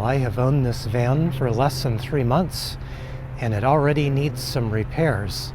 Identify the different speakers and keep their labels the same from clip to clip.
Speaker 1: I have owned this van for less than 3 months and it already needs some repairs.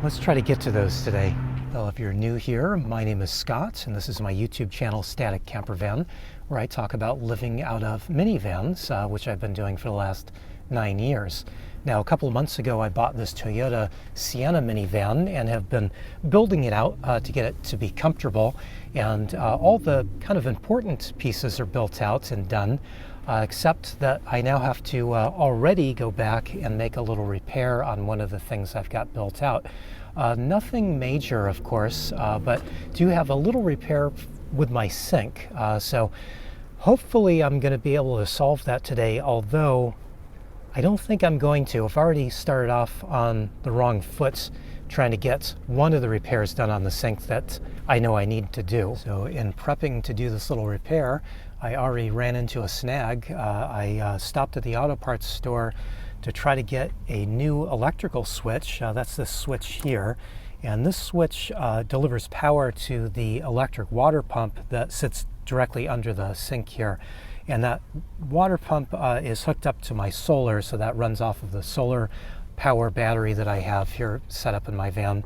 Speaker 1: Let's try to get to those today. Well, if you're new here, my name is Scott and this is my YouTube channel StaticCampervan, where I talk about living out of minivans, which I've been doing for the last 9 years. Now, a couple of months ago, I bought this Toyota Sienna minivan and have been building it out to get it to be comfortable. And all the kind of important pieces are built out and done, except that I now have to already go back and make a little repair on one of the things I've got built out. Nothing major, of course, but do have a little repair with my sink. So hopefully I'm going to be able to solve that today, although I don't think I'm going to. I've already started off on the wrong foot trying to get one of the repairs done on the sink that I know I need to do. So in prepping to do this little repair, I already ran into a snag. I stopped at the auto parts store to try to get a new electrical switch. That's this switch here. And this switch delivers power to the electric water pump that sits directly under the sink here. And that water pump is hooked up to my solar, so that runs off of the solar power battery that I have here set up in my van.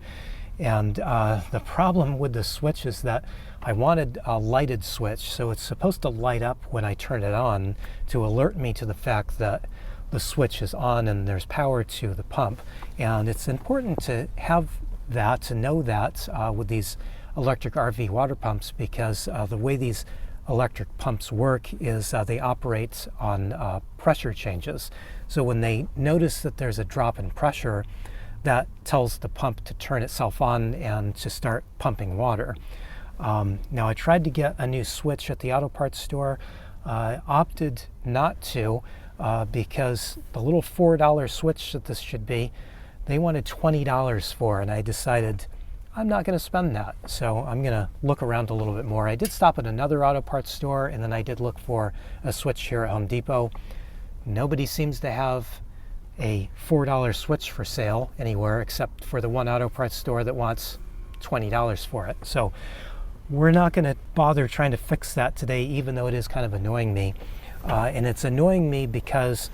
Speaker 1: And the problem with the switch is that I wanted a lighted switch, so it's supposed to light up when I turn it on to alert me to the fact that the switch is on and there's power to the pump. And it's important to have that, to know that with these electric RV water pumps, because the way these electric pumps work is they operate on pressure changes. So when they notice that there's a drop in pressure, that tells the pump to turn itself on and to start pumping water. Now, I tried to get a new switch at the auto parts store. Opted not to because the little $4 switch that this should be, they wanted $20 for, and I decided I'm not going to spend that. So I'm going to look around a little bit more. I did stop at another auto parts store, and then I did look for a switch here at Home Depot. Nobody seems to have a $4 switch for sale anywhere except for the one auto parts store that wants $20 for it. So we're not going to bother trying to fix that today, even though it is kind of annoying me. And it's annoying me because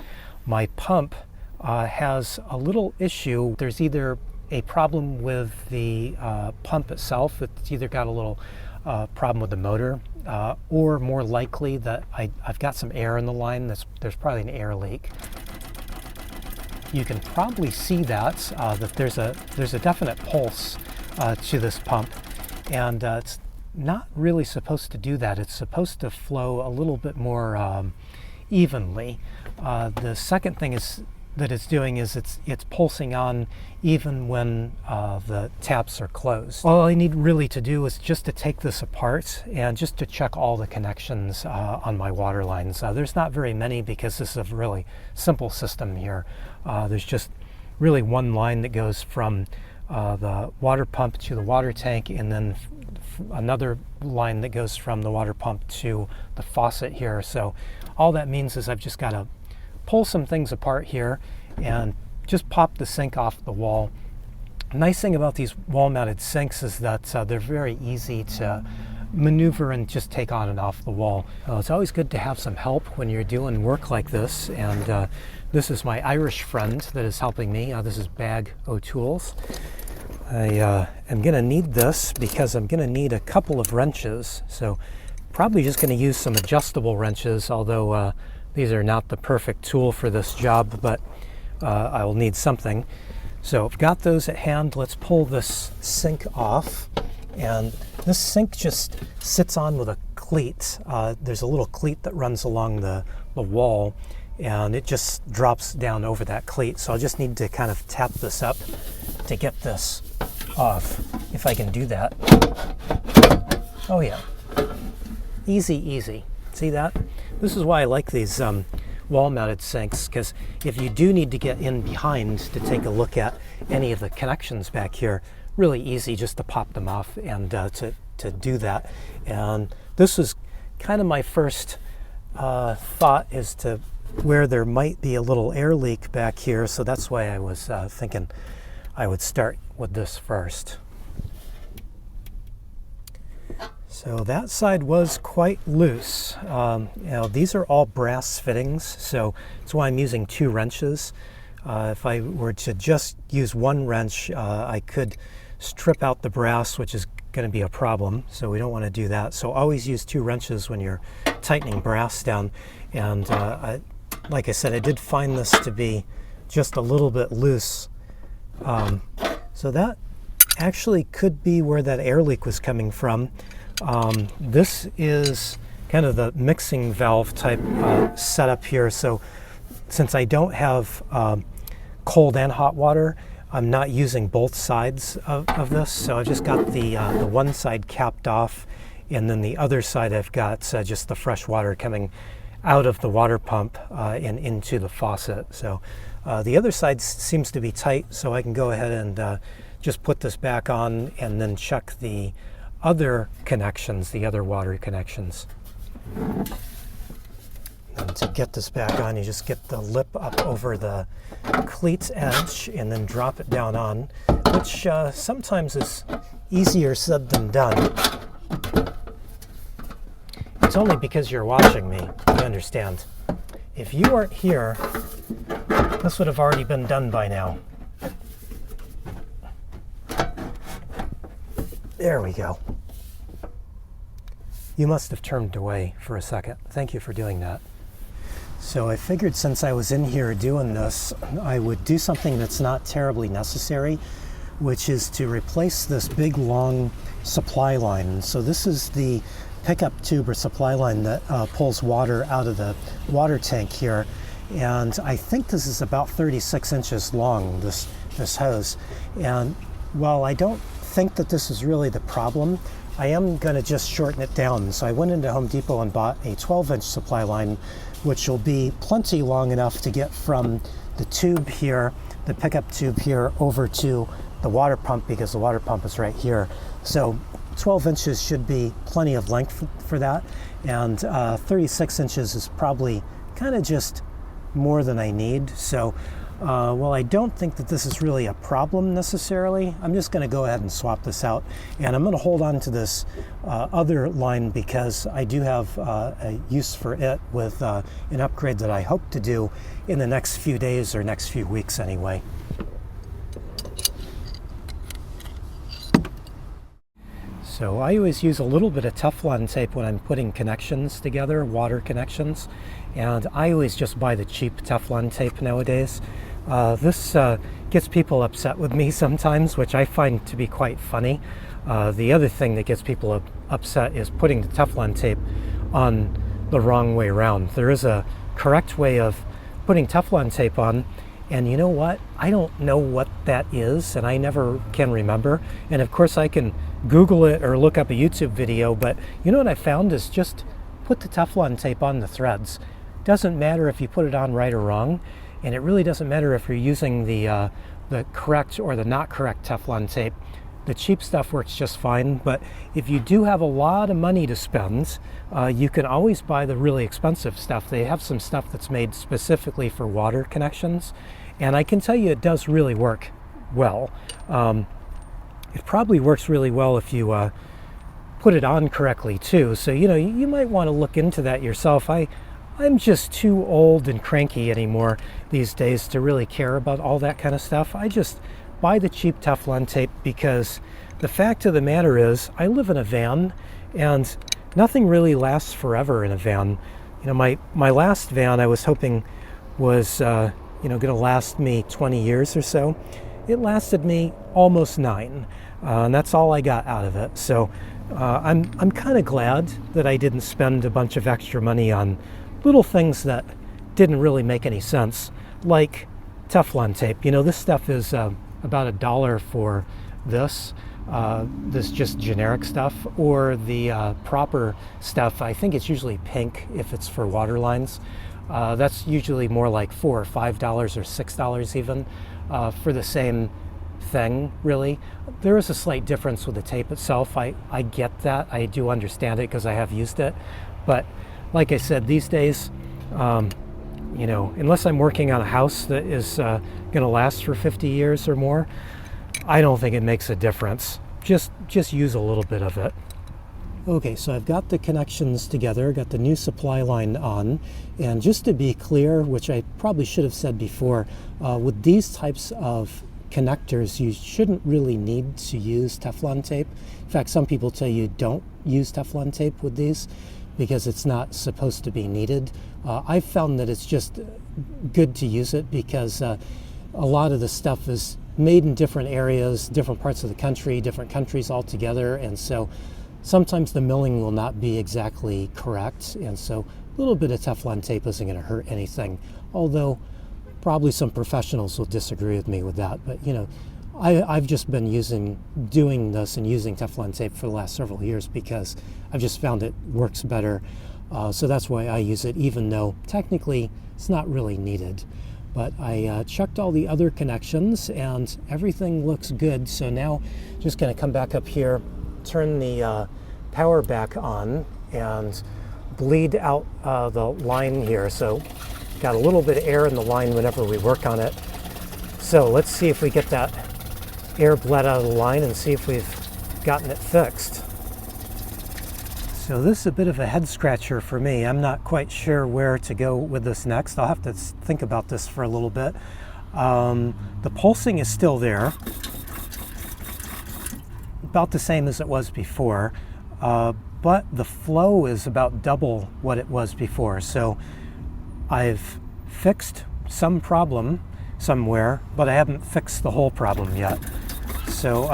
Speaker 1: my pump has a little issue. There's either a problem with the pump itself. It's either got a little problem with the motor, or more likely that I've got some air in the line. There's probably an air leak. You can probably see that there's a definite pulse to this pump, and it's not really supposed to do that. It's supposed to flow a little bit more evenly. The second thing is that it's doing is it's pulsing on even when the taps are closed. All I need really to do is just to take this apart and just to check all the connections on my water lines. There's not very many because this is a really simple system here. There's just really one line that goes from the water pump to the water tank, and then another line that goes from the water pump to the faucet here. So all that means is I've just got to pull some things apart here and just pop the sink off the wall. Nice thing about these wall-mounted sinks is that they're very easy to maneuver and just take on and off the wall. It's always good to have some help when you're doing work like this, and this is my Irish friend that is helping me. This is Bag O'Toole's. I am going to need this because I'm going to need a couple of wrenches, so probably just going to use some adjustable wrenches, although these are not the perfect tool for this job, but I will need something. So I've got those at hand. Let's pull this sink off. And this sink just sits on with a cleat. There's a little cleat that runs along the wall, and it just drops down over that cleat. So I'll just need to kind of tap this up to get this off, if I can do that. Oh yeah, easy, easy. See that? This is why I like these wall-mounted sinks, because if you do need to get in behind to take a look at any of the connections back here, really easy just to pop them off and to do that. And this was kind of my first thought as to where there might be a little air leak back here, so that's why I was thinking I would start with this first. So that side was quite loose. These are all brass fittings, so that's why I'm using 2 wrenches. If I were to just use 1 wrench, I could strip out the brass, which is going to be a problem, so we don't want to do that. So always use 2 wrenches when you're tightening brass down. And like I said, I did find this to be just a little bit loose. So that actually could be where that air leak was coming from. This is kind of the mixing valve type setup here. So since I don't have cold and hot water, I'm not using both sides of this. So I've just got the one side capped off, and then the other side I've got just the fresh water coming out of the water pump and into the faucet. So the other side seems to be tight, so I can go ahead and just put this back on and then check the other connections, the other water connections. And to get this back on, you just get the lip up over the cleat's edge and then drop it down on, which sometimes is easier said than done. It's only because you're watching me, you understand. If you weren't here, this would have already been done by now. There we go. You must have turned away for a second. Thank you for doing that. So I figured since I was in here doing this, I would do something that's not terribly necessary, which is to replace this big long supply line. So this is the pickup tube or supply line that pulls water out of the water tank here. And I think this is about 36 inches long, this hose. And while I don't think that this is really the problem, I am going to just shorten it down. So I went into Home Depot and bought a 12-inch supply line, which will be plenty long enough to get from the tube here, the pickup tube here, over to the water pump, because the water pump is right here. So 12 inches should be plenty of length for that, and 36 inches is probably kind of just more than I need. So while I don't think that this is really a problem necessarily, I'm just going to go ahead and swap this out, and I'm going to hold on to this other line because I do have a use for it with an upgrade that I hope to do in the next few days or next few weeks anyway. So I always use a little bit of Teflon tape when I'm putting connections together, water connections, and I always just buy the cheap Teflon tape nowadays. This gets people upset with me sometimes, which I find to be quite funny. The other thing that gets people upset is putting the Teflon tape on the wrong way around. There is a correct way of putting Teflon tape on, and you know what? I don't know what that is, and I never can remember. And of course I can Google it or look up a YouTube video, but you know what I found is just put the Teflon tape on the threads. Doesn't matter if you put it on right or wrong, and it really doesn't matter if you're using the correct or the not correct Teflon tape. The cheap stuff works just fine, but if you do have a lot of money to spend, you can always buy the really expensive stuff. They have some stuff that's made specifically for water connections, and I can tell you it does really work well. It probably works really well if you put it on correctly too. So, you know, you might want to look into that yourself. I'm just too old and cranky anymore these days to really care about all that kind of stuff. I just buy the cheap Teflon tape because the fact of the matter is I live in a van and nothing really lasts forever in a van. You know, my last van I was hoping was going to last me 20 years or so. It lasted me almost 9, and that's all I got out of it. So I'm kind of glad that I didn't spend a bunch of extra money on little things that didn't really make any sense, like Teflon tape. You know, this stuff is about $1 for this just generic stuff, or the proper stuff. I think it's usually pink if it's for water lines. That's usually more like $4 or $5 or $6 even for the same thing, really. There is a slight difference with the tape itself. I get that. I do understand it because I have used it. But like I said, these days, unless I'm working on a house that is going to last for 50 years or more, I don't think it makes a difference. Just use a little bit of it. Okay, so I've got the connections together, got the new supply line on, and just to be clear, which I probably should have said before, with these types of connectors, you shouldn't really need to use Teflon tape. In fact, some people tell you don't use Teflon tape with these because it's not supposed to be needed. I've found that it's just good to use it because a lot of the stuff is made in different areas, different parts of the country, different countries altogether, and so sometimes the milling will not be exactly correct, and so a little bit of Teflon tape isn't going to hurt anything, although probably some professionals will disagree with me with that. But you know, I've just been doing this and using Teflon tape for the last several years because I've just found it works better. So that's why I use it, even though technically it's not really needed. But I checked all the other connections and everything looks good. So now just going to come back up here, turn the power back on, and bleed out the line here. So got a little bit of air in the line whenever we work on it. So let's see if we get that air bled out of the line and see if we've gotten it fixed. So this is a bit of a head scratcher for me. I'm not quite sure where to go with this next. I'll have to think about this for a little bit. The pulsing is still there, about the same as it was before, but the flow is about double what it was before. So I've fixed some problem somewhere, but I haven't fixed the whole problem yet. So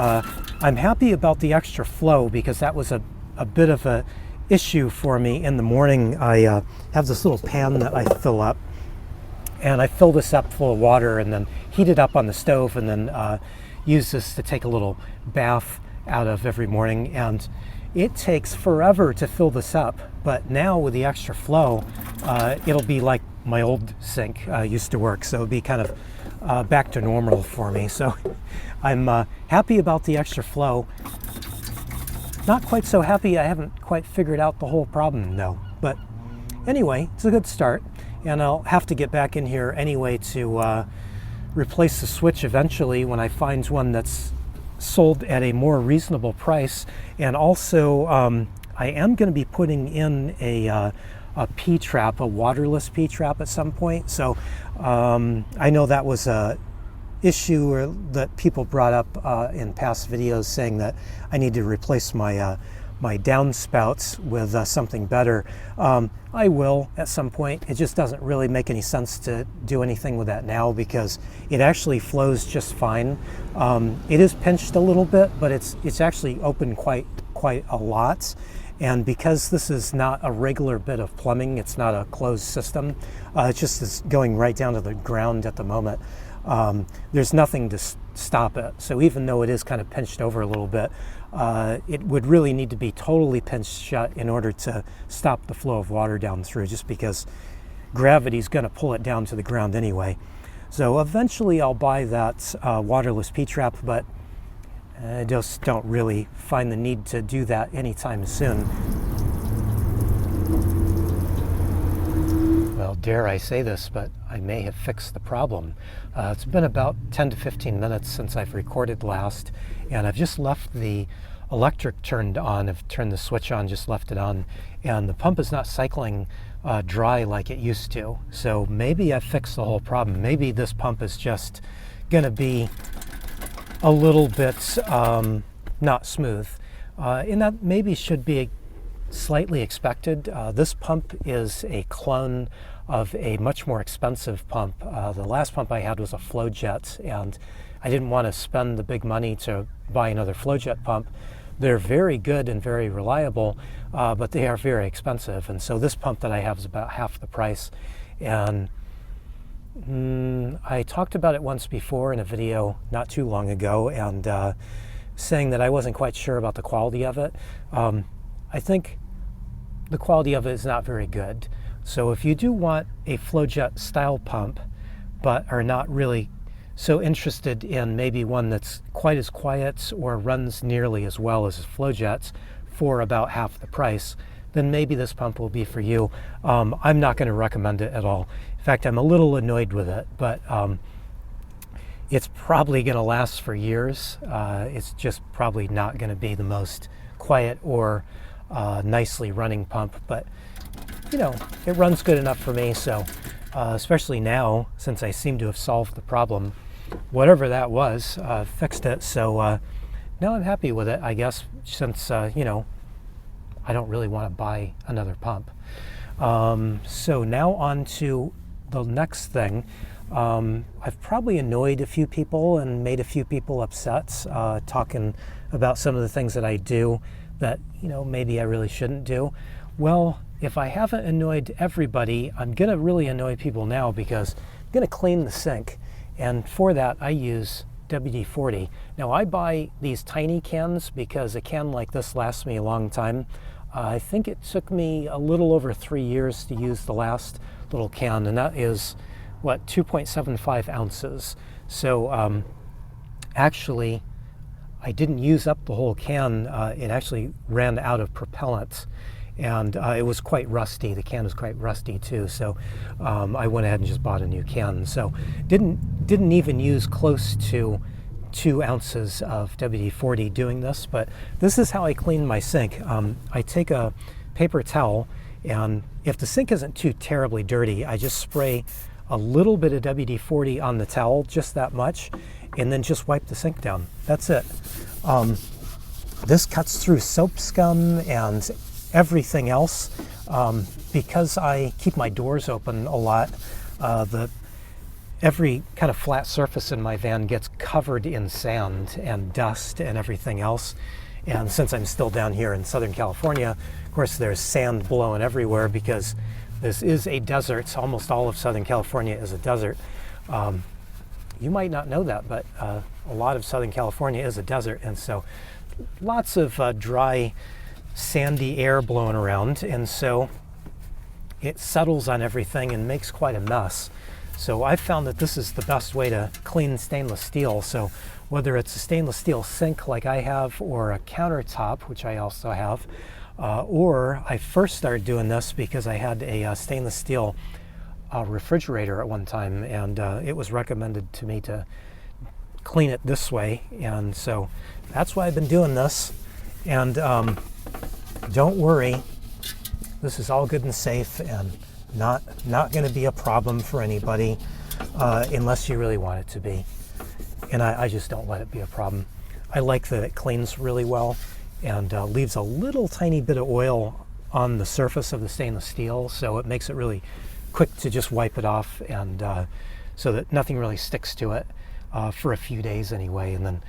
Speaker 1: I'm happy about the extra flow because that was a bit of a issue for me in the morning. I have this little pan that I fill up, and I fill this up full of water and then heat it up on the stove and then use this to take a little bath out of every morning. And it takes forever to fill this up, but now with the extra flow, it'll be like my old sink used to work, so it'll be kind of back to normal for me. So I'm happy about the extra flow. Not quite so happy I haven't quite figured out the whole problem though. But anyway, it's a good start, and I'll have to get back in here anyway to replace the switch eventually when I find one that's sold at a more reasonable price. And also I am going to be putting in a P-trap, a waterless P-trap at some point. So I know that was a issue that people brought up in past videos, saying that I need to replace my my downspouts with something better. I will at some point. It just doesn't really make any sense to do anything with that now because it actually flows just fine. It is pinched a little bit, but it's actually open quite a lot. And because this is not a regular bit of plumbing, it's not a closed system, it's just is going right down to the ground at the moment. There's nothing to stop it. So even though it is kind of pinched over a little bit, it would really need to be totally pinched shut in order to stop the flow of water down through, just because gravity's going to pull it down to the ground anyway. So eventually I'll buy that waterless P-trap, but I just don't really find the need to do that anytime soon. Well, dare I say this, but I may have fixed the problem. It's been about 10 to 15 minutes since I've recorded last, and I've just left the electric turned on. I've turned the switch on, just left it on, and the pump is not cycling dry like it used to. So maybe I fixed the whole problem. Maybe this pump is just going to be a little bit not smooth, and that maybe should be slightly expected. This pump is a clone of a much more expensive pump. The last pump I had was a FlowJet, and I didn't want to spend the big money to buy another FlowJet pump. They're very good and very reliable, but they are very expensive, and so this pump that I have is about half the price. And I talked about it once before in a video not too long ago, and saying that I wasn't quite sure about the quality of it. I think the quality of it is not very good. So if you do want a FlowJet style pump, but are not really so interested in maybe one that's quite as quiet or runs nearly as well as FlowJets for about half the price, then maybe this pump will be for you. I'm not going to recommend it at all. In fact, I'm a little annoyed with it, but it's probably going to last for years. It's just probably not going to be the most quiet or nicely running pump, but you know, it runs good enough for me. So especially now, since I seem to have solved the problem, whatever that was, fixed it. So now I'm happy with it, I guess, since you know, I don't really want to buy another pump. So now on to the next thing. I've probably annoyed a few people and made a few people upset, talking about some of the things that I do that, you know, maybe I really shouldn't do. Well, if I haven't annoyed everybody, I'm going to really annoy people now, because I'm going to clean the sink. And for that, I use WD-40. Now, I buy these tiny cans because a can like this lasts me a long time. I think it took me a little over 3 years to use the last little can, and that is, what, 2.75 ounces. So actually, I didn't use up the whole can. It actually ran out of propellant, and it was quite rusty. The can was quite rusty too, so I went ahead and just bought a new can. So didn't even use close to 2 ounces of WD-40 doing this, but this is how I clean my sink. I take a paper towel, and if the sink isn't too terribly dirty, I just spray a little bit of WD-40 on the towel, just that much, and then just wipe the sink down. That's it. This cuts through soap scum and everything else. Because I keep my doors open a lot, every kind of flat surface in my van gets covered in sand and dust and everything else. And since I'm still down here in Southern California, of course, there's sand blowing everywhere because this is a desert. Almost all of Southern California is a desert. You might not know that, but a lot of Southern California is a desert, and so lots of dry, sandy air blowing around, and so it settles on everything and makes quite a mess. So I've found that this is the best way to clean stainless steel. So whether it's a stainless steel sink like I have, or a countertop, which I also have, or I first started doing this because I had a stainless steel refrigerator at one time, and it was recommended to me to clean it this way, and so that's why I've been doing this. And don't worry, this is all good and safe and not going to be a problem for anybody, unless you really want it to be. And I just don't let it be a problem. I like that it cleans really well and leaves a little tiny bit of oil on the surface of the stainless steel, so it makes it really quick to just wipe it off, and so that nothing really sticks to it for a few days anyway. And then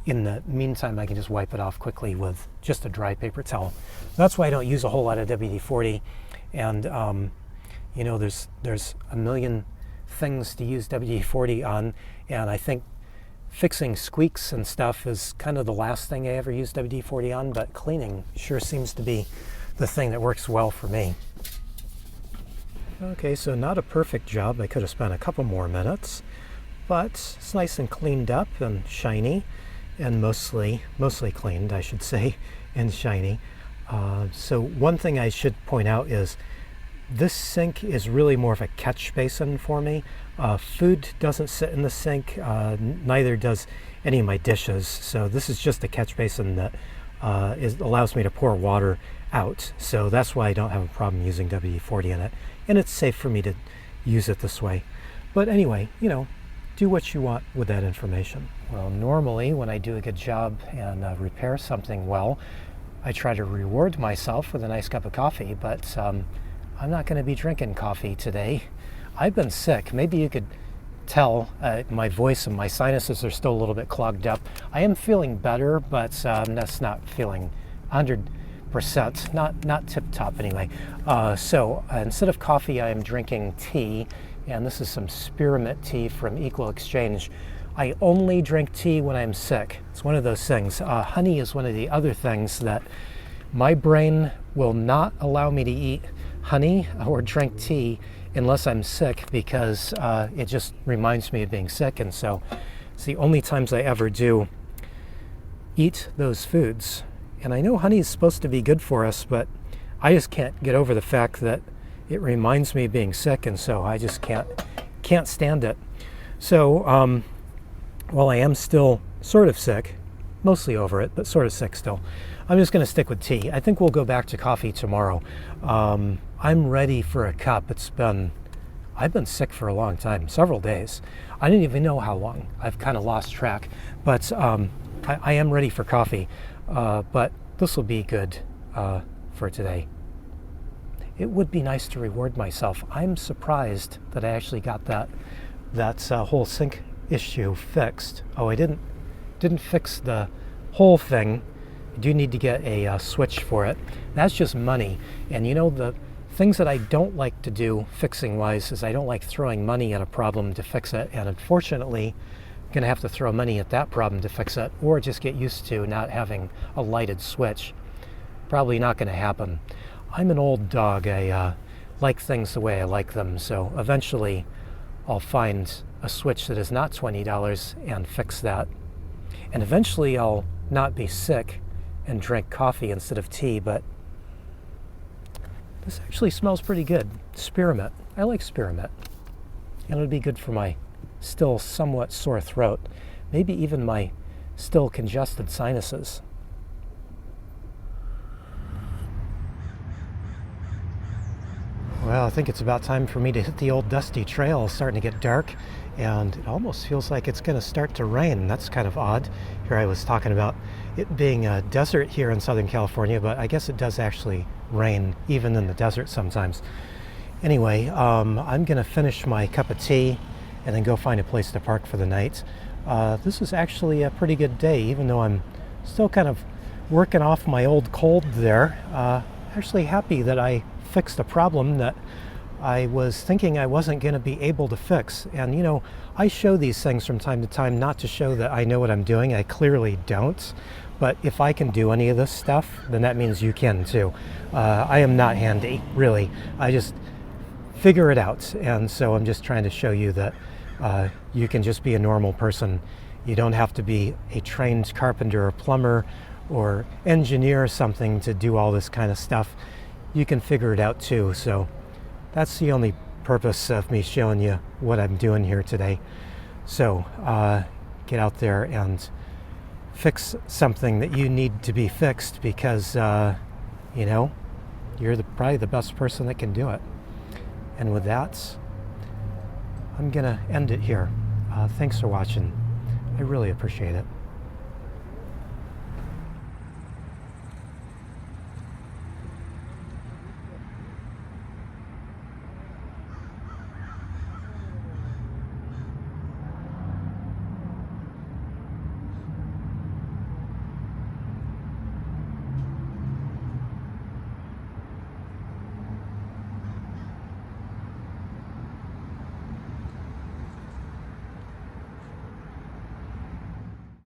Speaker 1: in the meantime, I can just wipe it off quickly with just a dry paper towel. That's why I don't use a whole lot of WD-40. And you know, there's a million things to use WD-40 on, and I think fixing squeaks and stuff is kind of the last thing I ever use WD-40 on, but cleaning sure seems to be the thing that works well for me. Okay, so not a perfect job. I could have spent a couple more minutes, but it's nice and cleaned up and shiny, and mostly cleaned, I should say, and shiny. So one thing I should point out is this sink is really more of a catch basin for me. Food doesn't sit in the sink, neither does any of my dishes. So this is just a catch basin that allows me to pour water out. So that's why I don't have a problem using WD-40 in it. And it's safe for me to use it this way. But anyway, you know, do what you want with that information. Well, normally when I do a good job and repair something well, I try to reward myself with a nice cup of coffee, but I'm not going to be drinking coffee today. I've been sick. Maybe you could tell my voice and my sinuses are still a little bit clogged up. I am feeling better, but that's not feeling 100%, not tip-top anyway. So instead of coffee, I am drinking tea, and this is some spearmint tea from Equal Exchange. I only drink tea when I'm sick. It's one of those things. Honey is one of the other things that my brain will not allow me to eat honey or drink tea unless I'm sick, because it just reminds me of being sick, and so it's the only times I ever do eat those foods. And I know honey is supposed to be good for us, but I just can't get over the fact that it reminds me of being sick, and so I just can't stand it. So while I am still sort of sick, mostly over it, but sort of sick still. I'm just going to stick with tea. I think we'll go back to coffee tomorrow. I'm ready for a cup. I've been sick for a long time, several days. I didn't even know how long. I've kind of lost track, but I am ready for coffee. But this will be good for today. It would be nice to reward myself. I'm surprised that I actually got that whole sink issue fixed. Oh, I didn't fix the whole thing. I do need to get a switch for it. That's just money. And you know, the things that I don't like to do fixing wise is I don't like throwing money at a problem to fix it. And unfortunately, I'm going to have to throw money at that problem to fix it, or just get used to not having a lighted switch. Probably not going to happen. I'm an old dog. I like things the way I like them. So eventually I'll find a switch that is not $20 and fix that. And eventually I'll not be sick and drink coffee instead of tea, but this actually smells pretty good. Spearmint. I like spearmint. And it would be good for my still somewhat sore throat, maybe even my still congested sinuses. Well, I think it's about time for me to hit the old dusty trail. It's starting to get dark, and it almost feels like it's going to start to rain. That's kind of odd. Here I was talking about it being a desert here in Southern California, but I guess it does actually rain even in the desert sometimes. Anyway, I'm going to finish my cup of tea and then go find a place to park for the night. This is actually a pretty good day, even though I'm still kind of working off my old cold there. Actually happy that I fixed a problem that I was thinking I wasn't going to be able to fix. And you know, I show these things from time to time not to show that I know what I'm doing. I clearly don't. But if I can do any of this stuff, then that means you can too. I am not handy, really. I just figure it out. And so I'm just trying to show you that you can just be a normal person. You don't have to be a trained carpenter or plumber or engineer or something to do all this kind of stuff. You can figure it out too. So that's the only purpose of me showing you what I'm doing here today. So get out there and fix something that you need to be fixed, because you know, you're probably the best person that can do it. And with that, I'm gonna end it here. Thanks for watching. I really appreciate it.